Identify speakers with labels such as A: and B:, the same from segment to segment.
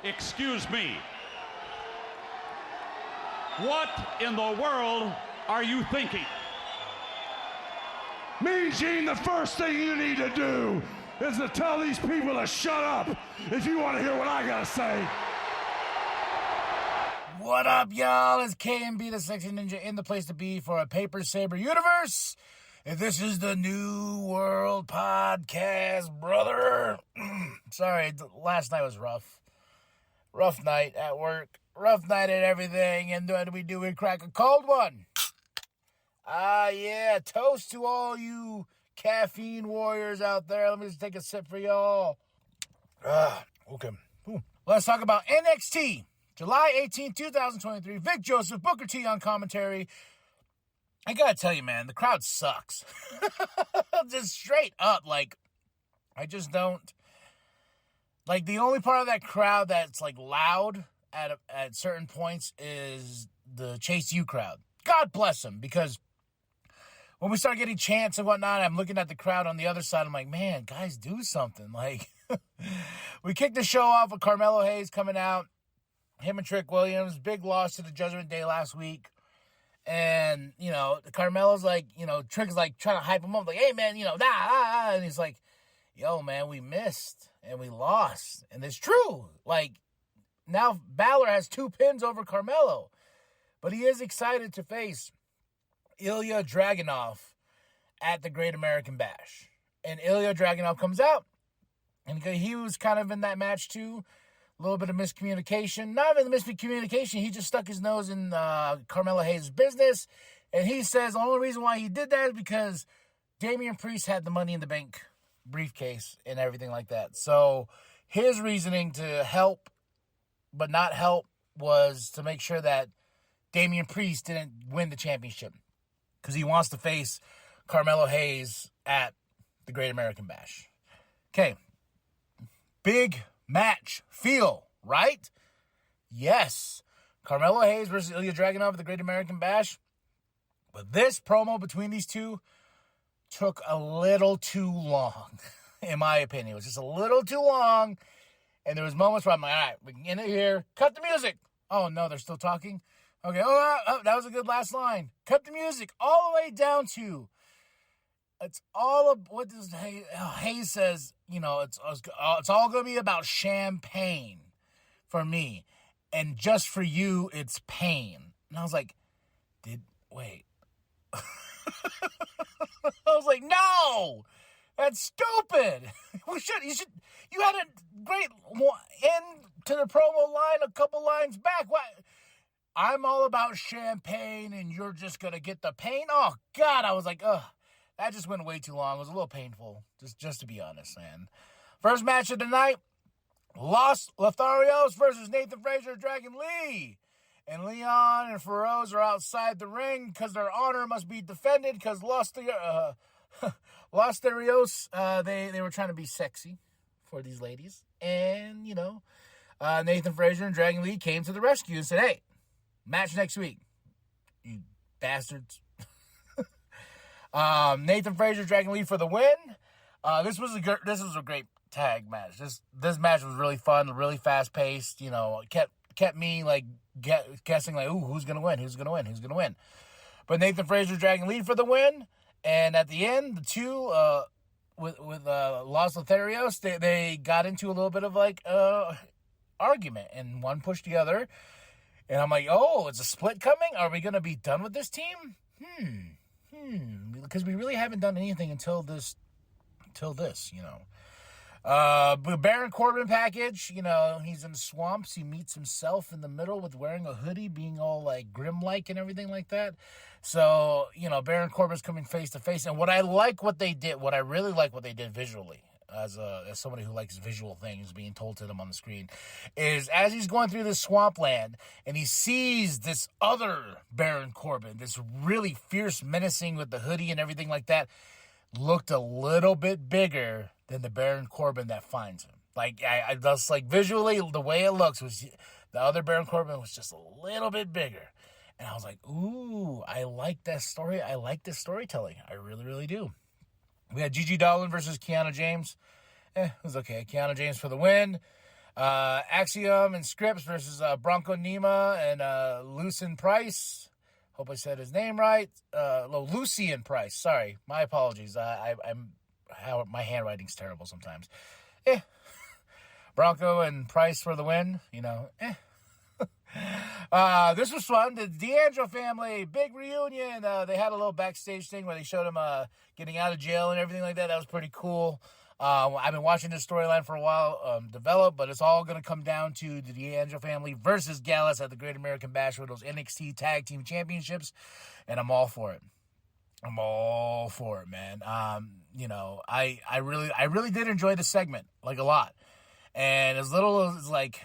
A: Excuse me. What in the world are you thinking?
B: Mean Gene, the first thing you need to do is to tell these people to shut up if you want to hear what I gotta say.
C: What up, y'all? It's KMB, the Sexy Ninja, in the place to be for a Paper Saber universe. And this is the New World Podcast, brother. Sorry, last night was rough. Rough night at work. Rough night at everything. And what do we do? We crack a cold one. Yeah. Toast to all you caffeine warriors out there. Let me just take a sip for y'all. Okay. Ooh. Let's talk about NXT. July 18, 2023. Vic Joseph, Booker T on commentary. I gotta tell you, man, the crowd sucks. Just straight up. I just don't. The only part of that crowd that's, loud at certain points is the Chase U crowd. God bless them, because when we start getting chants and whatnot, I'm looking at the crowd on the other side. I'm like, man, guys, do something. We kicked the show off with Carmelo Hayes coming out. Him and Trick Williams. Big loss to the Judgment Day last week. And, Carmelo's Trick's trying to hype him up. Hey, man, And he's like, yo, man, we missed and we lost. And it's true. Now Balor has 2 pins over Carmelo. But he is excited to face Ilya Dragunov at the Great American Bash. And Ilya Dragunov comes out. And he was kind of in that match too. A little bit of miscommunication. Not even miscommunication. He just stuck his nose in Carmelo Hayes' business. And he says the only reason why he did that is because Damian Priest had the Money in the Bank briefcase and everything like that. So his reasoning to help but not help was to make sure that Damian Priest didn't win the championship, because he wants to face Carmelo Hayes at the Great American Bash. Okay. Big match feel, right? Yes. Carmelo Hayes versus Ilya Dragunov at the Great American Bash. But this promo between these two took a little too long, in my opinion. It was just a little too long. And there was moments where I'm like, all right, we can end it here. Cut the music. Oh, no, they're still talking? Okay, that was a good last line. Cut the music all the way down to, it's all of, what does Hayes says, it's all going to be about champagne for me. And just for you, it's pain. And I was like, wait. I was like, no, that's stupid. You had a great end to the promo line a couple lines back. What? I'm all about champagne and you're just going to get the pain? Oh, God. I was like, ugh. That just went way too long. It was a little painful, just to be honest, man. First match of the night, Los Lotharios versus Nathan Frazer, Dragon Lee. And Leon and Feroz are outside the ring because their honor must be defended, because Los Lotharios, they were trying to be sexy for these ladies. And, Nathan Frazer and Dragon Lee came to the rescue and said, hey, match next week, you bastards. Nathan Frazer, Dragon Lee for the win. This was a great tag match. This match was really fun, really fast paced. Kept me guessing ooh, who's gonna win? But Nathan Frazer, Dragon Lee for the win. And at the end, the two with Los Lotharios, they got into a little bit of argument, and one pushed the other. And I'm like, oh, it's a split coming? Are we gonna be done with this team? Because we really haven't done anything until this. Baron Corbin package, he's in the swamps. He meets himself in the middle with wearing a hoodie, being all grim-like and everything like that. So, Baron Corbin's coming face to face. And what I really like what they did visually, as somebody who likes visual things being told to them on the screen, is as he's going through this swampland and he sees this other Baron Corbin, this really fierce, menacing with the hoodie and everything like that, looked a little bit bigger than the Baron Corbin that finds him. I just visually, the way it looks was the other Baron Corbin was just a little bit bigger. And I was like, ooh, I like that story. I like this storytelling. I really, really do. We had Gigi Dolan versus Kiana James. It was okay. Kiana James for the win. Axiom and Scripps versus Bronco Nima and Lucien Price. Hope I said his name right. Lucien Price. Sorry, my apologies. My handwriting's terrible sometimes. Bronco and Price for the win. This was fun. The D'Angelo family, big reunion. They had a little backstage thing where they showed him getting out of jail and everything like that. That was pretty cool. I've been watching this storyline for a while develop, but it's all going to come down to the D'Angelo family versus Gallus at the Great American Bash for those NXT Tag Team Championships, and I'm all for it. I'm all for it, man. I really did enjoy the segment, like, a lot. And as little as, like,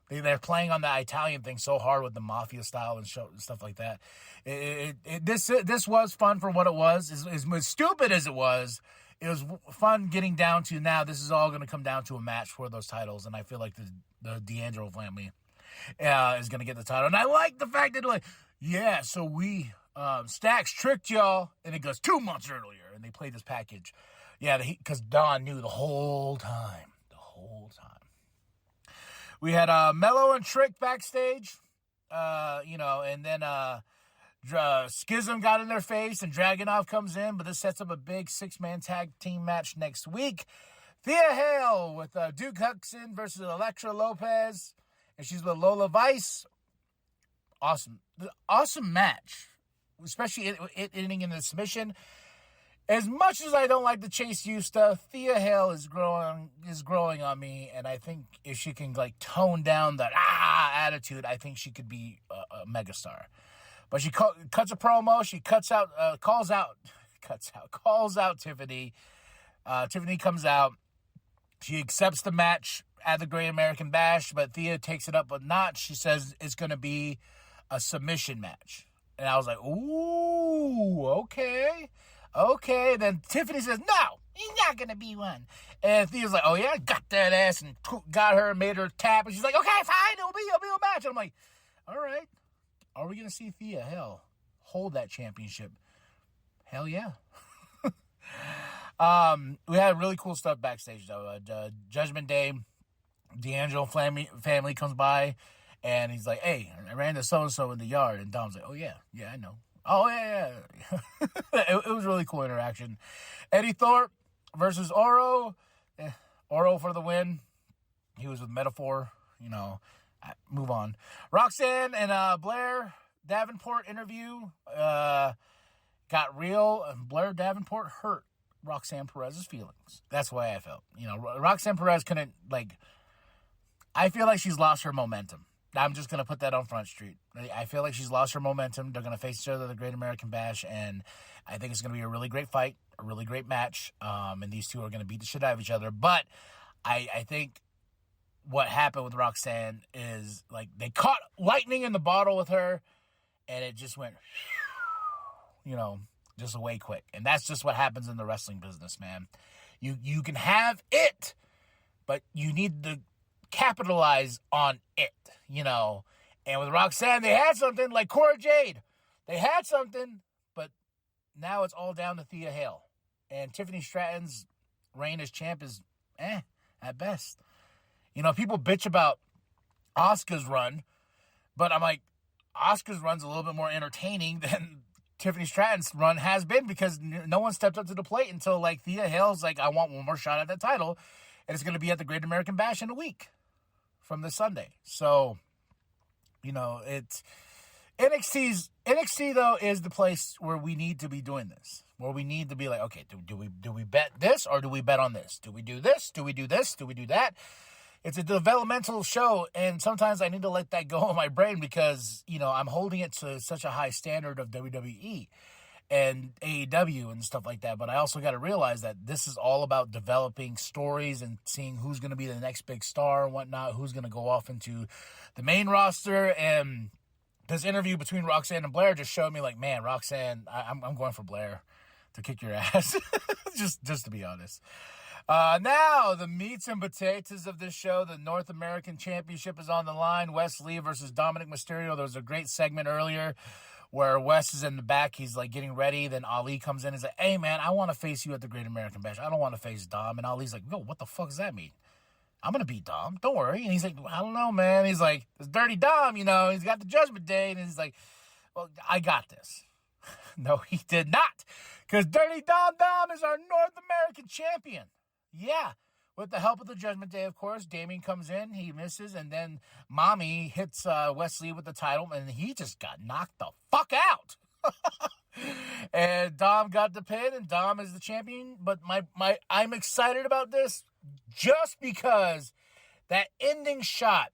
C: they're playing on the Italian thing so hard with the mafia style and stuff like that. This was fun for what it was. As stupid as it was fun getting down to now. This is all going to come down to a match for those titles, and I feel like the D'Angelo family is going to get the title. And I like the fact that, like, yeah, so we Stacks tricked y'all, and it goes 2 months earlier, and they play this package. Yeah, because Don knew the whole time. We had Mello and Trick backstage, and then Schism got in their face, and Dragunov comes in, but this sets up a big 6-man tag team match next week. Thea Hale with Duke Hudson versus Elektra Lopez, and she's with Lola Vice. Awesome match, especially it ending in a submission. As much as I don't like the Chase U stuff, Thea Hale is growing on me, and I think if she can, like, tone down that attitude, I think she could be a megastar. But she cuts a promo. She calls out Tiffany. Tiffany comes out. She accepts the match at the Great American Bash, but Thea takes it up a notch. She says it's going to be a submission match. And I was like, ooh, okay. Then Tiffany says, no, he's not going to be one. And Thea's like, oh, yeah, got that ass and got her, made her tap. And she's like, okay, fine, it'll be a match. And I'm like, all right. Are we going to see Thea Hale hold that championship? Hell yeah. We had really cool stuff backstage, though. Judgment Day, D'Angelo family comes by, and he's like, hey, I ran to so-and-so in the yard. And Dom's like, oh, yeah, I know. Oh, yeah. It was a really cool interaction. Eddie Thorpe versus Oro. Oro for the win. He was with Metaphor, move on. Roxanne and Blair Davenport interview got real, and Blair Davenport hurt Roxanne Perez's feelings. That's the way I felt. Roxanne Perez couldn't, I feel like she's lost her momentum. I'm just going to put that on Front Street. I feel like she's lost her momentum. They're going to face each other at the Great American Bash, and I think it's going to be a really great fight, a really great match, and these two are going to beat the shit out of each other. But I think what happened with Roxanne is, they caught lightning in the bottle with her, and it just went, just away quick. And that's just what happens in the wrestling business, man. You can have it, but you need to capitalize on it, And with Roxanne, they had something like Cora Jade. They had something, but now it's all down to Thea Hale. And Tiffany Stratton's reign as champ is at best. People bitch about Asuka's run, but I'm like, Asuka's run's a little bit more entertaining than Tiffany Stratton's run has been, because no one stepped up to the plate until, Thea Hale's like, I want one more shot at that title, and it's going to be at the Great American Bash in a week from this Sunday. So, it's NXT though is the place where we need to be doing this, where we need to be like, okay, do we bet this, or do we bet on this? Do we do this? Do we do this? Do we do that? It's a developmental show, and sometimes I need to let that go in my brain because, I'm holding it to such a high standard of WWE and AEW and stuff like that. But I also got to realize that this is all about developing stories and seeing who's going to be the next big star and whatnot, who's going to go off into the main roster. And this interview between Roxanne and Blair just showed me, man, Roxanne, I'm going for Blair to kick your ass, just to be honest. Now, the meats and potatoes of this show, the North American Championship is on the line. Wes Lee versus Dominic Mysterio. There was a great segment earlier where Wes is in the back. He's, getting ready. Then Ali comes in and is like, hey, man, I want to face you at the Great American Bash. I don't want to face Dom. And Ali's like, yo, what the fuck does that mean? I'm going to beat Dom. Don't worry. And he's like, I don't know, man. He's like, it's Dirty Dom, you know. He's got the Judgment Day. And he's like, well, I got this. No, he did not. Because Dirty Dom is our North American champion. Yeah. With the help of the Judgment Day, of course, Damien comes in, he misses, and then Mommy hits Wesley with the title, and he just got knocked the fuck out. And Dom got the pin, and Dom is the champion. But I'm excited about this just because that ending shot,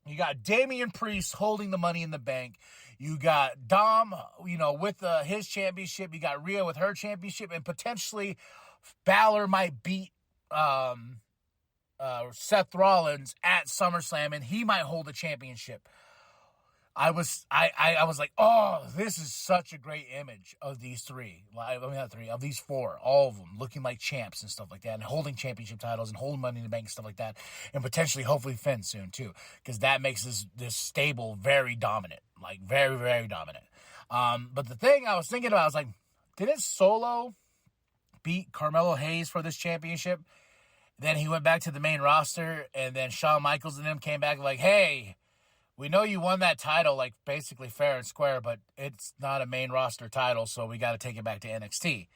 C: you got Damian Priest holding the Money in the Bank. You got Dom, you know, with his championship. You got Rhea with her championship, and potentially Balor might beat Seth Rollins at SummerSlam, and he might hold the championship. I was like, oh, this is such a great image of these three. I mean, not three, of these four, all of them looking like champs and stuff like that, and holding championship titles and holding Money in the Bank and stuff like that, and potentially, hopefully, Finn soon too, because that makes this stable very dominant, like very, very dominant. But the thing I was thinking about, I was like, didn't Solo beat Carmelo Hayes for this championship? Then he went back to the main roster, and then Shawn Michaels and them came back like, hey, we know you won that title, like, basically fair and square, but it's not a main roster title, so we got to take it back to NXT.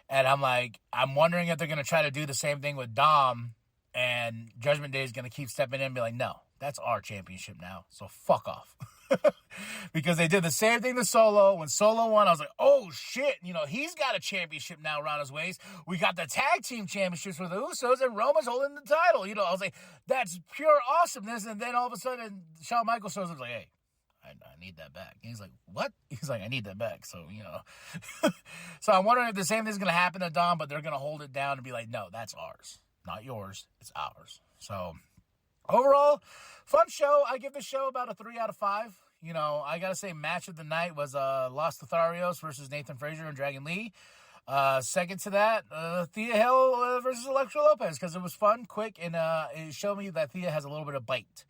C: And I'm like, I'm wondering if they're going to try to do the same thing with Dom, and Judgment Day is going to keep stepping in and be like, no, that's our championship now, so fuck off. Because they did the same thing to Solo. When Solo won, I was like, oh, shit, you know, he's got a championship now around his waist. We got the tag team championships for the Usos, and Roman's holding the title. You know, I was like, that's pure awesomeness. And then all of a sudden, Shawn Michaels shows up like, hey, I need that back. And he's like, what? He's like, I need that back. So, you know. So I'm wondering if the same thing's going to happen to Dom, but they're going to hold it down and be like, no, that's ours. Not yours. It's ours. So overall, fun show. I give this show about a 3 out of 5. You know, I got to say, match of the night was Los Lotharios versus Nathan Frazier and Dragon Lee. Second to that, Thea Hill versus Elektra Lopez, because it was fun, quick, and it showed me that Thea has a little bit of bite.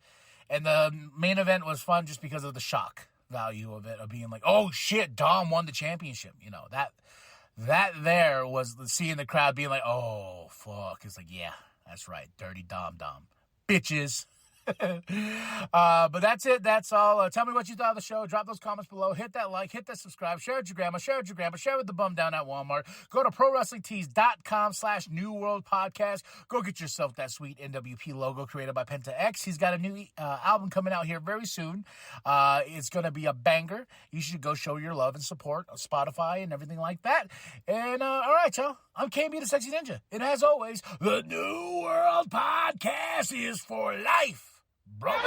C: And the main event was fun just because of the shock value of it, of being like, oh, shit, Dom won the championship. You know, that there was seeing the crowd being like, oh, fuck. It's like, yeah, that's right, Dirty Dom. Bitches. But that's it. That's all. Tell me what you thought of the show. Drop those comments below. Hit that like. Hit that subscribe. Share it with your grandma. Share it with your grandpa. Share it with the bum down at Walmart. Go to ProWrestlingTees.com/New World Podcast. Go get yourself that sweet NWP logo created by Penta X. He's got a new album coming out here very soon. It's going to be a banger. You should go show your love and support on Spotify and everything like that. And all right, y'all. I'm KB the Sexy Ninja. And as always, the New World Podcast is for life. Brother.